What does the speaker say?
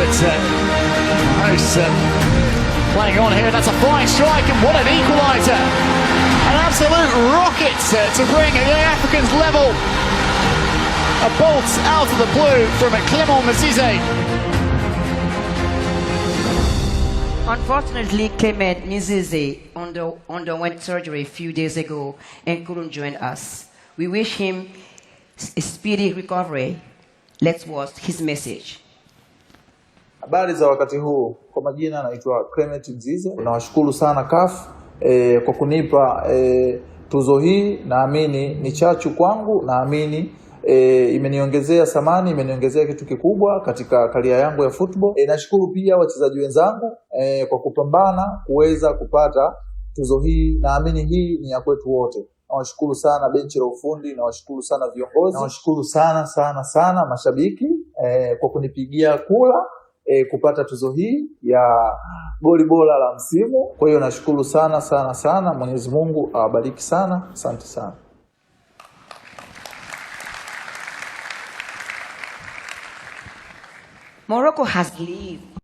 but most playing on here. That's a fine strike, and what an equaliser. An absolute rocket to bring the Africans level. A bolt out of the blue from Clement Mzize. Unfortunately, Clement Mzize underwent surgery a few days ago and couldn't join us. We wish him a speedy recovery. Let's watch his message. Habari za wakati huu, kwa majina naitwa Clement Mzize. Nawashukuru sana CAF kwa kunipa tuzo hii. Naamini ni chachu kwangu, naamini imeniongezea thamani, imeniongezea kitu kikubwa katika karia yangu ya football. Nashukuru pia wachezaji wenzangu kwa kupambana kuweza kupata tuzo hii. Naamini hii ni ya kwetu wote. Nawashukuru sana benchi la ufundi, nawashukuru sana viongozi, nawashukuru sana mashabiki kwa kunipigia kura kupata tuzo hii ya goli bora la msimu. Kwa hiyo nashukuru sana. Mwenyezi Mungu awabariki sana. Asante sana. Morocco has believed